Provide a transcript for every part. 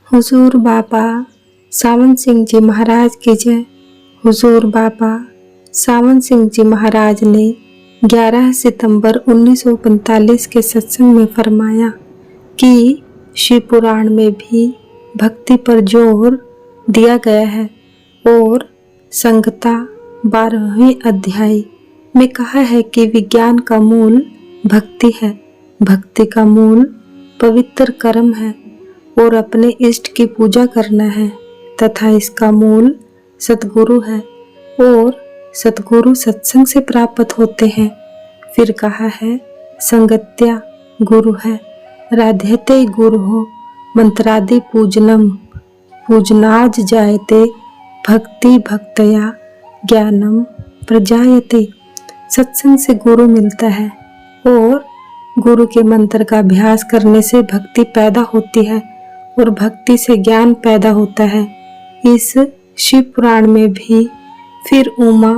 हुजूर बाबा सावन सिंह जी महाराज की जय। हुजूर बाबा सावन सिंह जी महाराज ने 11 सितंबर 1945 के सत्संग में फरमाया कि शिव पुराण में भी भक्ति पर जोर दिया गया है और संगता 12वें अध्याय में कहा है कि विज्ञान का मूल भक्ति है, भक्ति का मूल पवित्र कर्म है और अपने इष्ट की पूजा करना है तथा इसका मूल सतगुरु है और सतगुरु सत्संग से प्राप्त होते हैं। फिर कहा है संगत्या गुरु है, राध्यते गुरु हो, मंत्रादि पूजनम पूजनाज जायते, भक्ति भक्तया ज्ञानम प्रजायते। सत्संग से गुरु मिलता है और गुरु के मंत्र का अभ्यास करने से भक्ति पैदा होती है और भक्ति से ज्ञान पैदा होता है। इस शिव पुराण में भी फिर उमा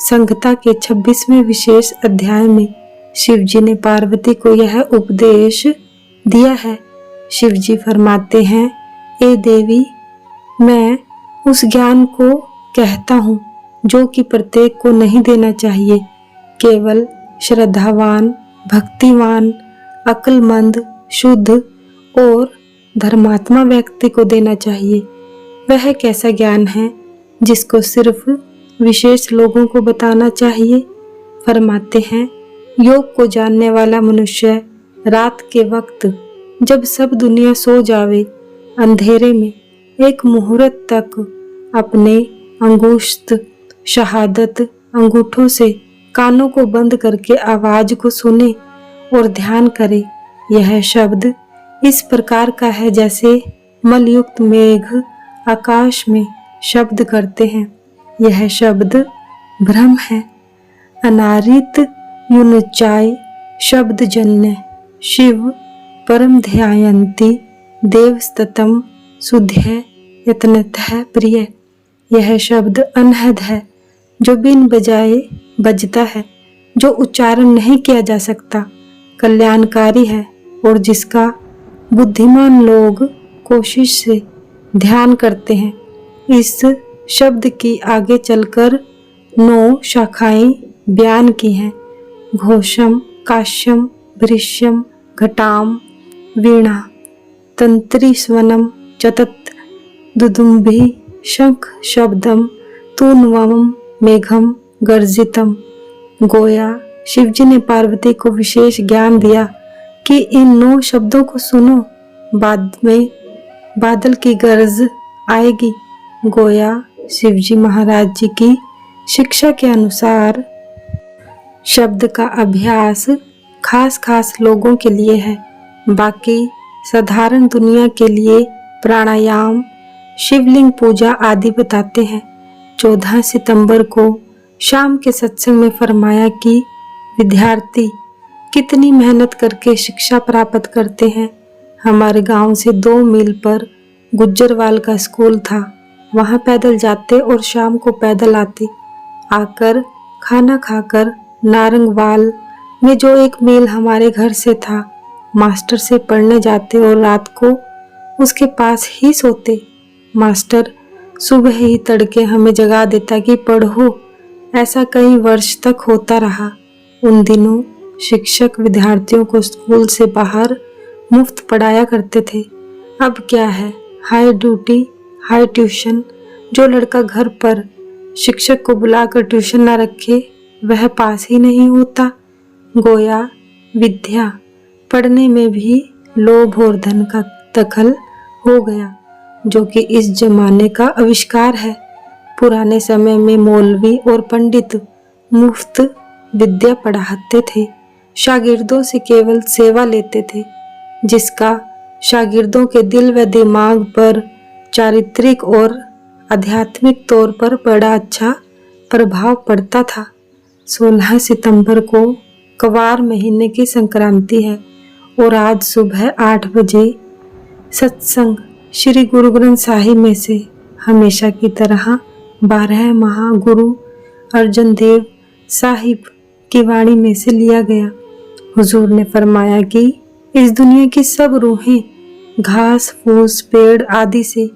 संगता के 26वें विशेष अध्याय में शिव जी ने पार्वती को यह उपदेश दिया है। शिव जी फरमाते हैं, ए देवी, मैं उस ज्ञान को कहता हूँ जो कि प्रत्येक को नहीं देना चाहिए, केवल श्रद्धावान, भक्तिवान, अक्लमंद, शुद्ध और धर्मात्मा व्यक्ति को देना चाहिए। वह कैसा ज्ञान है जिसको सिर्फ विशेष लोगों को बताना चाहिए। फरमाते हैं, योग को जानने वाला मनुष्य रात के वक्त जब सब दुनिया सो जावे, अंधेरे में एक मुहूर्त तक अपने अंगुष्ठ शहादत अंगूठों से कानों को बंद करके आवाज को सुने और ध्यान करे। यह शब्द इस प्रकार का है जैसे मलयुक्त मेघ आकाश में शब्द करते हैं। यह शब्द ब्रह्म है। अनारित युनुचाय शब्द जन्य शिव परम ध्यायन्ति देवस्ततम सुध्य यत्नतः प्रिय। यह शब्द अनहद है जो बिन बजाए बजता है, जो उच्चारण नहीं किया जा सकता, कल्याणकारी है और जिसका बुद्धिमान लोग कोशिश से ध्यान करते हैं। इस शब्द की आगे चलकर 9 शाखाएं बयान की हैं। घोषम, काश्यम, वृश्यम, घटाम, वीणा, तंत्री स्वनम, चतत, दुदुम्भी, शंख शब्दम, तूनवम, मेघम, गर्जितम। गोया शिवजी ने पार्वती को विशेष ज्ञान दिया कि इन 9 शब्दों को सुनो, बाद में बादल की गरज आएगी। गोया शिवजी महाराज जी की शिक्षा के अनुसार शब्द का अभ्यास खास खास लोगों के लिए है, बाकी साधारण दुनिया के लिए प्राणायाम, शिवलिंग पूजा आदि बताते हैं। 14 सितंबर को शाम के सत्संग में फरमाया कि विद्यार्थी कितनी मेहनत करके शिक्षा प्राप्त करते हैं। हमारे गांव से 2 मील पर गुज्जरवाल का स्कूल था। वहां पैदल जाते और शाम को पैदल आते। आकर खाना खाकर नारंगवाल में जो 1 मील हमारे घर से था, मास्टर से पढ़ने जाते और रात को उसके पास ही सोते। मास्टर सुबह ही तड़के हमें जगा देता कि पढ़ो। ऐसा कई वर्ष तक होता रहा। उन दिनों शिक्षक विद्यार्थियों को स्कूल से बाहर मुफ्त पढ़ाया करते थे। अब क्या है, हाई ड्यूटी हाई ट्यूशन। जो लड़का घर पर शिक्षक को बुलाकर ट्यूशन ना रखे वह पास ही नहीं होता। गोया विद्या पढ़ने में भी लोभ और धन का दखल हो गया, जो कि इस जमाने का आविष्कार है। पुराने समय में मौलवी और पंडित मुफ्त विद्या पढ़ाते थे, शागिर्दों से केवल सेवा लेते थे, जिसका शागिर्दों के दिल व दिमाग पर चारित्रिक और आध्यात्मिक तौर पर बड़ा अच्छा प्रभाव पड़ता था। 16 सितंबर को कवार महीने की संक्रांति है और आज सुबह 8 बजे सत्संग श्री गुरु ग्रंथ साहिब में से हमेशा की तरह 12 महागुरु अर्जन देव साहिब की वाणी में से लिया गया। हुजूर ने फरमाया कि इस दुनिया की सब रूहें घास फूस पेड़ आदि से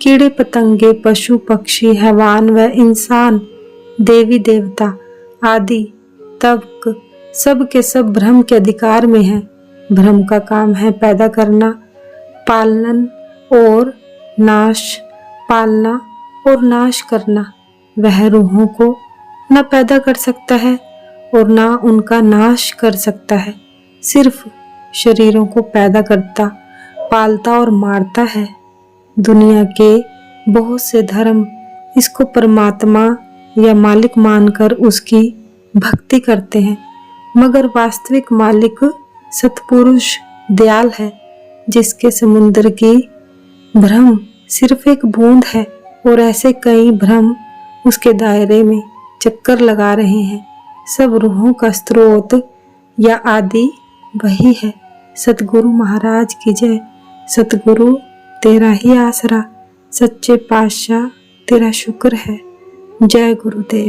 कीड़े पतंगे पशु पक्षी हैवान व इंसान देवी देवता आदि तक सब के सब ब्रह्म के अधिकार में है। ब्रह्म का काम है पैदा करना, पालन और नाश, पालना और नाश करना। वह रूहों को न पैदा कर सकता है और न उनका नाश कर सकता है, सिर्फ शरीरों को पैदा करता, पालता और मारता है। दुनिया के बहुत से धर्म इसको परमात्मा या मालिक मानकर उसकी भक्ति करते हैं, मगर वास्तविक मालिक सत्पुरुष दयाल है, जिसके समुद्र की भ्रम सिर्फ एक बूंद है और ऐसे कई भ्रम उसके दायरे में चक्कर लगा रहे हैं। सब रूहों का स्रोत या आदि वही है। सतगुरु महाराज की जय। सतगुरु तेरा ही आसरा, सच्चे पातशाह तेरा शुक्र है। जय गुरुदेव।